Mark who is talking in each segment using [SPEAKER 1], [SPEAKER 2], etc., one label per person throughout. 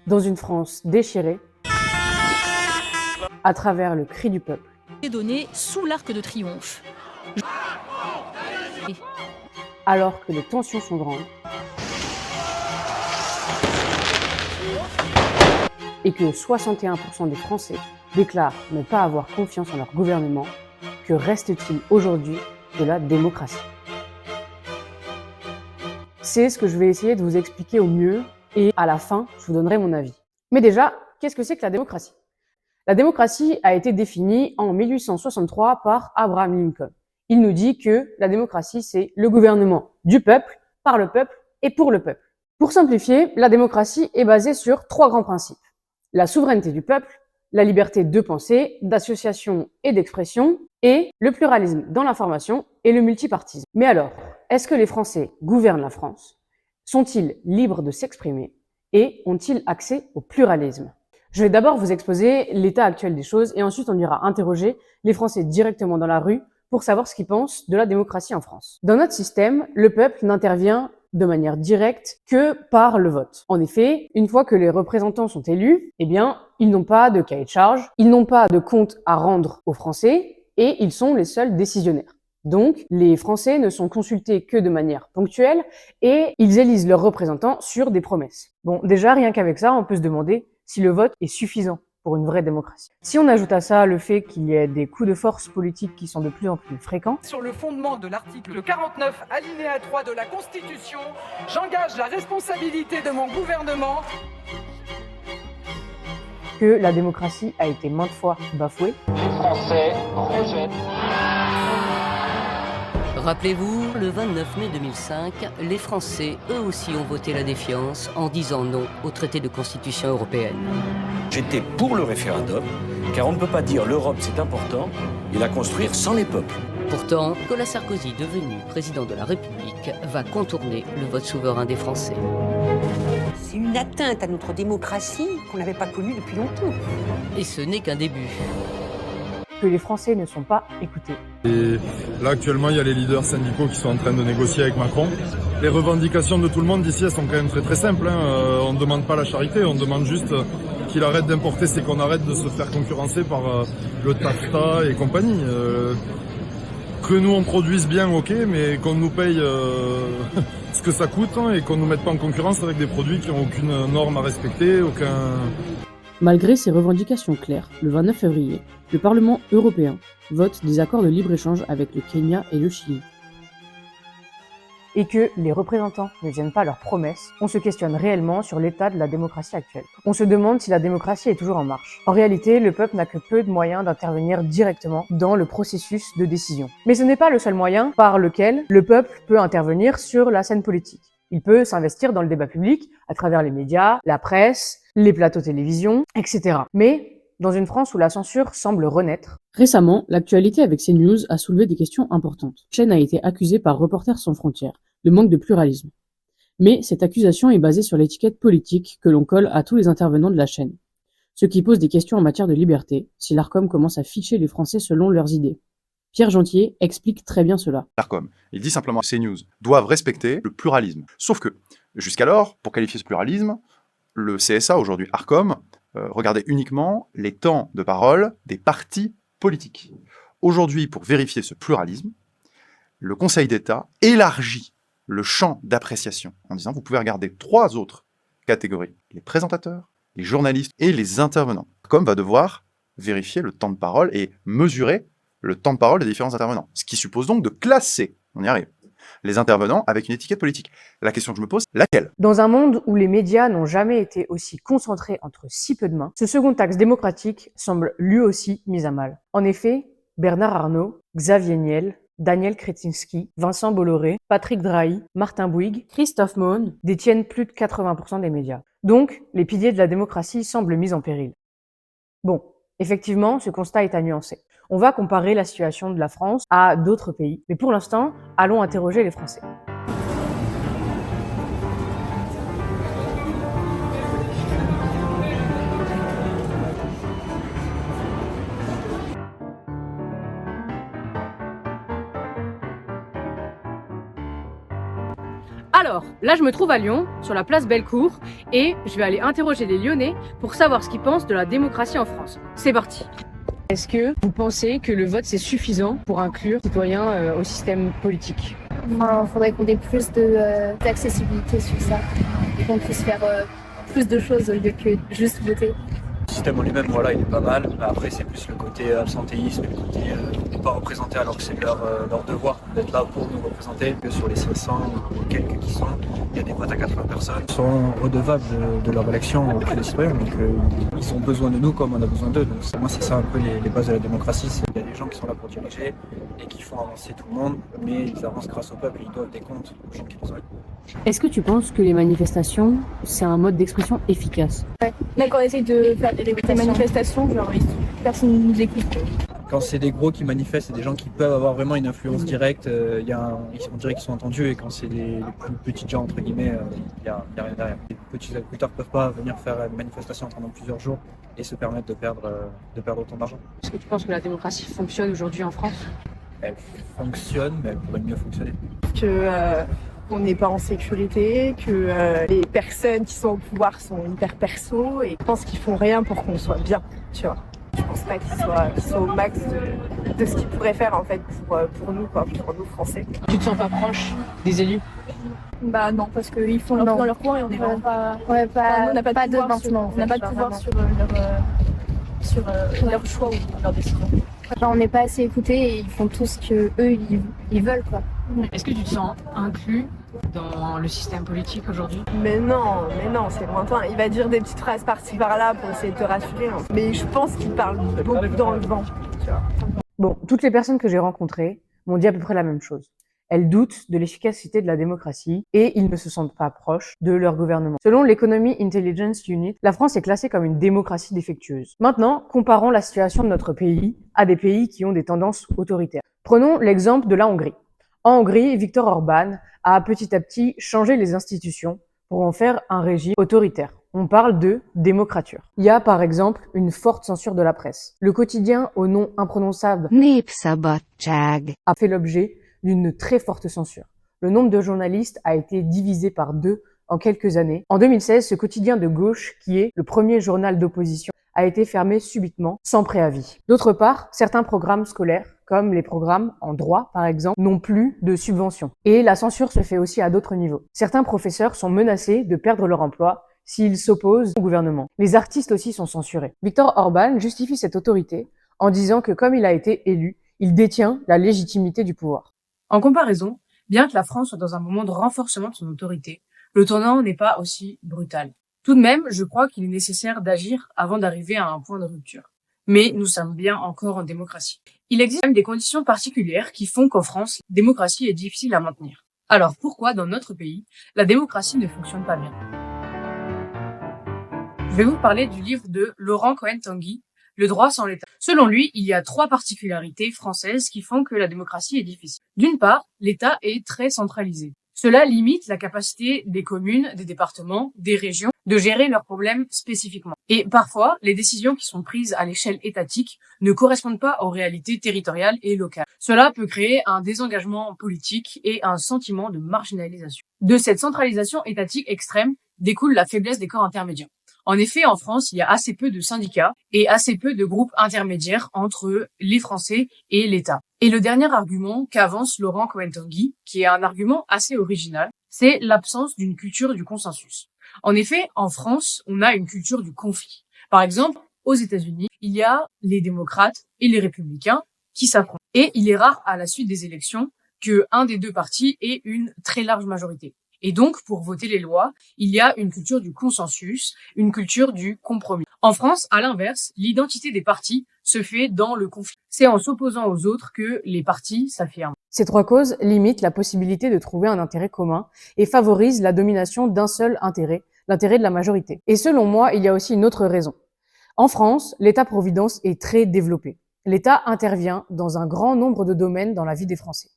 [SPEAKER 1] dans une France déchirée, à travers le cri du peuple.
[SPEAKER 2] Donné sous l'Arc de Triomphe.
[SPEAKER 1] Alors que les tensions sont grandes et que 61% des Français déclarent ne pas avoir confiance en leur gouvernement, que reste-t-il aujourd'hui de la démocratie? C'est ce que je vais essayer de vous expliquer au mieux et à la fin, je vous donnerai mon avis. Mais déjà, qu'est-ce que c'est que la démocratie? La démocratie a été définie en 1863 par Abraham Lincoln. Il nous dit que la démocratie, c'est le gouvernement du peuple, par le peuple et pour le peuple. Pour simplifier, la démocratie est basée sur 3 grands principes. La souveraineté du peuple, la liberté de penser, d'association et d'expression, et le pluralisme dans l'information et le multipartisme. Mais alors, est-ce que les Français gouvernent la France? Sont-ils libres de s'exprimer? Et ont-ils accès au pluralisme? Je vais d'abord vous exposer l'état actuel des choses et ensuite on ira interroger les Français directement dans la rue pour savoir ce qu'ils pensent de la démocratie en France. Dans notre système, le peuple n'intervient de manière directe que par le vote. En effet, une fois que les représentants sont élus, eh bien, ils n'ont pas de cahier de charge, ils n'ont pas de compte à rendre aux Français et ils sont les seuls décisionnaires. Donc, les Français ne sont consultés que de manière ponctuelle et ils élisent leurs représentants sur des promesses. Bon, déjà, rien qu'avec ça, on peut se demander si le vote est suffisant pour une vraie démocratie. Si on ajoute à ça le fait qu'il y ait des coups de force politiques qui sont de plus en plus fréquents,
[SPEAKER 3] sur le fondement de l'article 49, alinéa 3 de la Constitution, j'engage la responsabilité de mon gouvernement.
[SPEAKER 1] Que la démocratie a été maintes fois bafouée.
[SPEAKER 4] Les Français rejettent.
[SPEAKER 5] Rappelez-vous, le 29 mai 2005, les Français, eux aussi, ont voté la défiance en disant non au traité de constitution européenne.
[SPEAKER 6] J'étais pour le référendum, car on ne peut pas dire l'Europe c'est important et la construire sans les peuples.
[SPEAKER 5] Pourtant, Nicolas Sarkozy, devenu président de la République, va contourner le vote souverain des Français.
[SPEAKER 7] C'est une atteinte à notre démocratie qu'on n'avait pas connue depuis longtemps.
[SPEAKER 5] Et ce n'est qu'un début.
[SPEAKER 1] Que les Français ne sont pas écoutés.
[SPEAKER 8] Et là, actuellement, il y a les leaders syndicaux qui sont en train de négocier avec Macron. Les revendications de tout le monde d'ici, elles sont quand même très simples. On ne demande pas la charité, on demande juste qu'il arrête d'importer, c'est qu'on arrête de se faire concurrencer par le TAFTA et compagnie. Que nous, on produise bien, ok, mais qu'on nous paye ce que ça coûte et qu'on ne nous mette pas en concurrence avec des produits qui n'ont aucune norme à respecter, aucun...
[SPEAKER 1] Malgré ces revendications claires, le 29 février, le Parlement européen vote des accords de libre-échange avec le Kenya et le Chili. Et que les représentants ne tiennent pas leurs promesses, on se questionne réellement sur l'état de la démocratie actuelle. On se demande si la démocratie est toujours en marche. En réalité, le peuple n'a que peu de moyens d'intervenir directement dans le processus de décision. Mais ce n'est pas le seul moyen par lequel le peuple peut intervenir sur la scène politique. Il peut s'investir dans le débat public à travers les médias, la presse, les plateaux télévision, etc. Mais dans une France où la censure semble renaître. Récemment, l'actualité avec CNews a soulevé des questions importantes. La chaîne a été accusée par Reporters sans frontières de manque de pluralisme. Mais cette accusation est basée sur l'étiquette politique que l'on colle à tous les intervenants de la chaîne. Ce qui pose des questions en matière de liberté, si l'Arcom commence à ficher les Français selon leurs idées. Pierre Gentier explique très bien cela.
[SPEAKER 9] L'Arcom, il dit simplement que CNews doivent respecter le pluralisme. Sauf que, jusqu'alors, pour qualifier ce pluralisme, le CSA, aujourd'hui Arcom, regardait uniquement les temps de parole des partis politiques. Aujourd'hui, pour vérifier ce pluralisme, le Conseil d'État élargit le champ d'appréciation en disant vous pouvez regarder 3 autres catégories, les présentateurs, les journalistes et les intervenants. Arcom va devoir vérifier le temps de parole et mesurer le temps de parole des différents intervenants. Ce qui suppose donc de classer, on y arrive, les intervenants avec une étiquette politique. La question que je me pose, laquelle?
[SPEAKER 1] Dans un monde où les médias n'ont jamais été aussi concentrés entre si peu de mains, ce second axe démocratique semble lui aussi mis à mal. En effet, Bernard Arnault, Xavier Niel, Daniel Kretinsky, Vincent Bolloré, Patrick Drahi, Martin Bouygues, Christophe Beaune détiennent plus de 80% des médias. Donc, les piliers de la démocratie semblent mis en péril. Bon, effectivement, ce constat est à nuancer. On va comparer la situation de la France à d'autres pays, mais pour l'instant, allons interroger les Français. Alors, là je me trouve à Lyon, sur la place Bellecour, et je vais aller interroger les Lyonnais pour savoir ce qu'ils pensent de la démocratie en France. C'est parti. Est-ce que vous pensez que le vote c'est suffisant pour inclure les citoyens au système politique?
[SPEAKER 10] Il faudrait qu'on ait plus d'accessibilité sur ça et qu'on puisse faire plus de choses au lieu que juste voter.
[SPEAKER 11] Le système en lui-même, voilà, il est pas mal. Après, c'est plus le côté absentéisme, le côté ne pas représenter alors que c'est leur devoir d'être là pour nous représenter. Que sur les 500 ou quelques qui sont, il y a des votes à 80 personnes. Ils sont redevables de leur élection auprès des citoyens, donc ils ont besoin de nous comme on a besoin d'eux. Donc moi, c'est ça un peu les bases de la démocratie. Il y a des gens qui sont là pour diriger et qui font avancer tout le monde, mais ils avancent grâce au peuple et ils doivent des comptes aux gens qui les ont élus.
[SPEAKER 1] Est-ce que tu penses que les manifestations, c'est un mode d'expression efficace?
[SPEAKER 10] Ouais. Mais quand on essaye de faire des manifestations, personne ne nous écoute.
[SPEAKER 11] Quand c'est des gros qui manifestent, c'est des gens qui peuvent avoir vraiment une influence directe, on dirait qu'ils sont entendus, et quand c'est les plus petits gens, entre guillemets, il n'y a rien derrière. Les petits agriculteurs ne peuvent pas venir faire une manifestation pendant plusieurs jours et se permettre de perdre autant d'argent.
[SPEAKER 1] Est-ce que tu penses que la démocratie fonctionne aujourd'hui en France?
[SPEAKER 11] Elle fonctionne, mais elle pourrait mieux fonctionner.
[SPEAKER 12] On n'est pas en sécurité, que les personnes qui sont au pouvoir sont hyper perso et je pense qu'ils font rien pour qu'on soit bien, tu vois. Je pense pas qu'ils soient au max de ce qu'ils pourraient faire en fait pour nous, quoi, pour nous Français.
[SPEAKER 1] Tu te sens pas proche des élus?
[SPEAKER 12] Bah non, parce qu'ils font leur truc dans leur coin et on est vraiment pas. Ouais, nous, on n'a pas de pouvoir, on n'a pas de pouvoir sur leur choix ou leur décision.
[SPEAKER 10] On n'est pas assez écoutés et ils font tout ce que eux ils veulent, quoi.
[SPEAKER 1] Est-ce que tu te sens inclus dans le système politique aujourd'hui?
[SPEAKER 12] Mais non, c'est lointain. Il va dire des petites phrases par-ci par-là pour essayer de te rassurer. Hein. Mais je pense qu'il parle beaucoup dans le vent. Tu vois.
[SPEAKER 1] Bon, toutes les personnes que j'ai rencontrées m'ont dit à peu près la même chose. Elles doutent de l'efficacité de la démocratie et ils ne se sentent pas proches de leur gouvernement. Selon l'Economy Intelligence Unit, la France est classée comme une démocratie défectueuse. Maintenant, comparons la situation de notre pays à des pays qui ont des tendances autoritaires. Prenons l'exemple de la Hongrie. En Hongrie, Viktor Orban a petit à petit changé les institutions pour en faire un régime autoritaire. On parle de démocrature. Il y a par exemple une forte censure de la presse. Le quotidien au nom imprononçable a fait l'objet d'une très forte censure. Le nombre de journalistes a été divisé par 2 en quelques années. En 2016, ce quotidien de gauche, qui est le premier journal d'opposition, a été fermé subitement, sans préavis. D'autre part, certains programmes scolaires, comme les programmes en droit par exemple, n'ont plus de subventions. Et la censure se fait aussi à d'autres niveaux. Certains professeurs sont menacés de perdre leur emploi s'ils s'opposent au gouvernement. Les artistes aussi sont censurés. Viktor Orban justifie cette autorité en disant que comme il a été élu, il détient la légitimité du pouvoir. En comparaison, bien que la France soit dans un moment de renforcement de son autorité, le tournant n'est pas aussi brutal. Tout de même, je crois qu'il est nécessaire d'agir avant d'arriver à un point de rupture. Mais nous sommes bien encore en démocratie. Il existe même des conditions particulières qui font qu'en France, la démocratie est difficile à maintenir. Alors pourquoi, dans notre pays, la démocratie ne fonctionne pas bien? Je vais vous parler du livre de Laurent Cohen-Tanguy, Le droit sans l'État. Selon lui, il y a 3 particularités françaises qui font que la démocratie est difficile. D'une part, l'État est très centralisé. Cela limite la capacité des communes, des départements, des régions de gérer leurs problèmes spécifiquement. Et parfois, les décisions qui sont prises à l'échelle étatique ne correspondent pas aux réalités territoriales et locales. Cela peut créer un désengagement politique et un sentiment de marginalisation. De cette centralisation étatique extrême découle la faiblesse des corps intermédiaires. En effet, en France, il y a assez peu de syndicats et assez peu de groupes intermédiaires entre les Français et l'État. Et le dernier argument qu'avance Laurent Cohen-Tanguy, qui est un argument assez original, c'est l'absence d'une culture du consensus. En effet, en France, on a une culture du conflit. Par exemple, aux États-Unis, il y a les démocrates et les républicains qui s'affrontent. Et il est rare, à la suite des élections, qu'un des 2 partis ait une très large majorité. Et donc, pour voter les lois, il y a une culture du consensus, une culture du compromis. En France, à l'inverse, l'identité des partis se fait dans le conflit. C'est en s'opposant aux autres que les partis s'affirment. Ces 3 causes limitent la possibilité de trouver un intérêt commun et favorisent la domination d'un seul intérêt, l'intérêt de la majorité. Et selon moi, il y a aussi une autre raison. En France, l'État-providence est très développé. L'État intervient dans un grand nombre de domaines dans la vie des Français.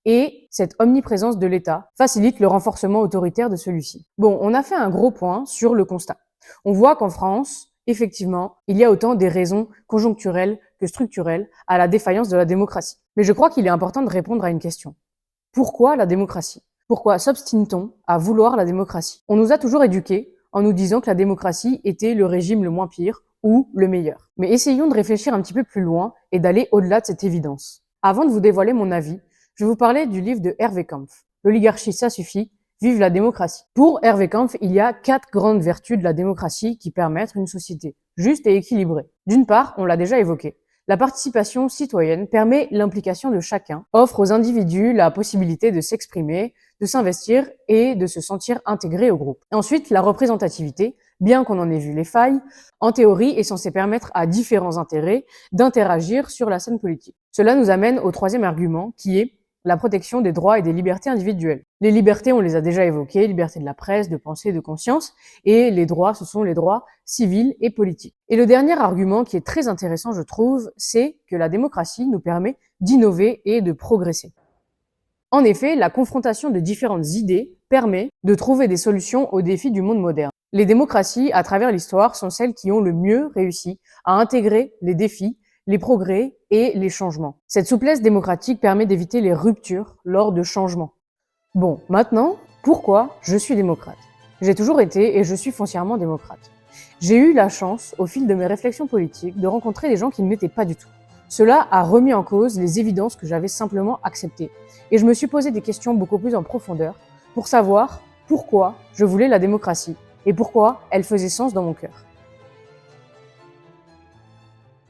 [SPEAKER 1] Et cette omniprésence de l'État facilite le renforcement autoritaire de celui-ci. Bon, on a fait un gros point sur le constat. On voit qu'en France, effectivement, il y a autant des raisons conjoncturelles que structurelles à la défaillance de la démocratie. Mais je crois qu'il est important de répondre à une question. Pourquoi la démocratie? Pourquoi s'obstine-t-on à vouloir la démocratie? On nous a toujours éduqués en nous disant que la démocratie était le régime le moins pire ou le meilleur. Mais essayons de réfléchir un petit peu plus loin et d'aller au-delà de cette évidence. Avant de vous dévoiler mon avis, je vais vous parler du livre de Hervé Kampf. L'oligarchie, ça suffit, vive la démocratie. Pour Hervé Kampf, il y a 4 grandes vertus de la démocratie qui permettent une société juste et équilibrée. D'une part, on l'a déjà évoqué, la participation citoyenne permet l'implication de chacun, offre aux individus la possibilité de s'exprimer, de s'investir et de se sentir intégrés au groupe. Ensuite, la représentativité, bien qu'on en ait vu les failles, en théorie est censée permettre à différents intérêts d'interagir sur la scène politique. Cela nous amène au 3e argument qui est la protection des droits et des libertés individuelles. Les libertés, on les a déjà évoquées, liberté de la presse, de pensée, de conscience, et les droits, ce sont les droits civils et politiques. Et le dernier argument qui est très intéressant, je trouve, c'est que la démocratie nous permet d'innover et de progresser. En effet, la confrontation de différentes idées permet de trouver des solutions aux défis du monde moderne. Les démocraties, à travers l'histoire, sont celles qui ont le mieux réussi à intégrer les défis, les progrès et les changements. Cette souplesse démocratique permet d'éviter les ruptures lors de changements. Bon, maintenant, pourquoi je suis démocrate? J'ai toujours été et je suis foncièrement démocrate. J'ai eu la chance, au fil de mes réflexions politiques, de rencontrer des gens qui ne l'étaient pas du tout. Cela a remis en cause les évidences que j'avais simplement acceptées. Et je me suis posé des questions beaucoup plus en profondeur pour savoir pourquoi je voulais la démocratie et pourquoi elle faisait sens dans mon cœur.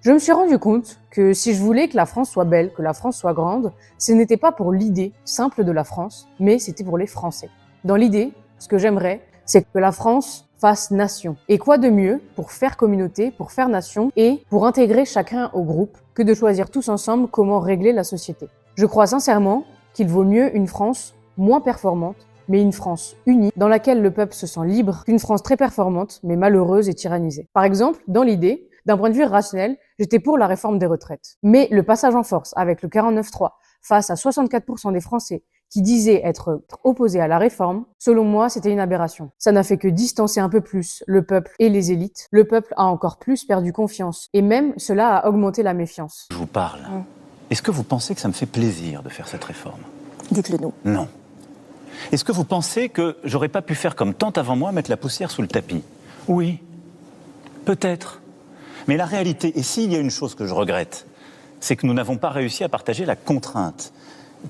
[SPEAKER 1] Je me suis rendu compte que si je voulais que la France soit belle, que la France soit grande, ce n'était pas pour l'idée simple de la France, mais c'était pour les Français. Dans l'idée, ce que j'aimerais, c'est que la France fasse nation. Et quoi de mieux pour faire communauté, pour faire nation et pour intégrer chacun au groupe que de choisir tous ensemble comment régler la société. Je crois sincèrement qu'il vaut mieux une France moins performante, mais une France unie, dans laquelle le peuple se sent libre, qu'une France très performante, mais malheureuse et tyrannisée. Par exemple, dans l'idée, d'un point de vue rationnel, j'étais pour la réforme des retraites. Mais le passage en force avec le 49.3 face à 64% des Français qui disaient être opposés à la réforme, selon moi, c'était une aberration. Ça n'a fait que distancer un peu plus le peuple et les élites. Le peuple a encore plus perdu confiance et même cela a augmenté la méfiance.
[SPEAKER 13] Je vous parle. Est-ce que vous pensez que ça me fait plaisir de faire cette réforme?
[SPEAKER 14] Dites-le nous.
[SPEAKER 13] Non. Est-ce que vous pensez que j'aurais pas pu faire comme tant avant moi, mettre la poussière sous le tapis? Oui. Peut-être. Mais la réalité, et s'il y a une chose que je regrette, c'est que nous n'avons pas réussi à partager la contrainte,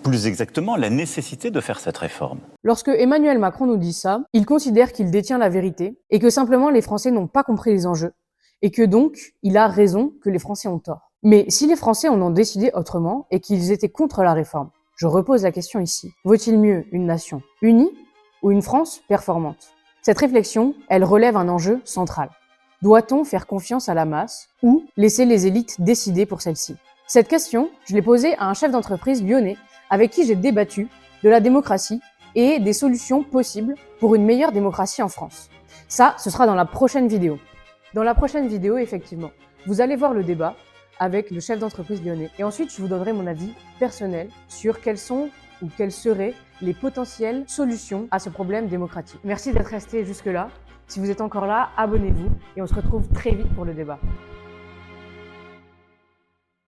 [SPEAKER 13] plus exactement la nécessité de faire cette réforme.
[SPEAKER 1] Lorsque Emmanuel Macron nous dit ça, il considère qu'il détient la vérité et que simplement les Français n'ont pas compris les enjeux et que donc il a raison que les Français ont tort. Mais si les Français en ont décidé autrement et qu'ils étaient contre la réforme, je repose la question ici. Vaut-il mieux une nation unie ou une France performante? Cette réflexion, elle relève un enjeu central. Doit-on faire confiance à la masse ou laisser les élites décider pour celle-ci? Cette question, je l'ai posée à un chef d'entreprise lyonnais avec qui j'ai débattu de la démocratie et des solutions possibles pour une meilleure démocratie en France. Ça, ce sera dans la prochaine vidéo. Dans la prochaine vidéo, effectivement, vous allez voir le débat avec le chef d'entreprise lyonnais. Et ensuite, je vous donnerai mon avis personnel sur quelles sont ou quelles seraient les potentielles solutions à ce problème démocratique. Merci d'être resté jusque-là. Si vous êtes encore là, abonnez-vous et on se retrouve très vite pour le débat.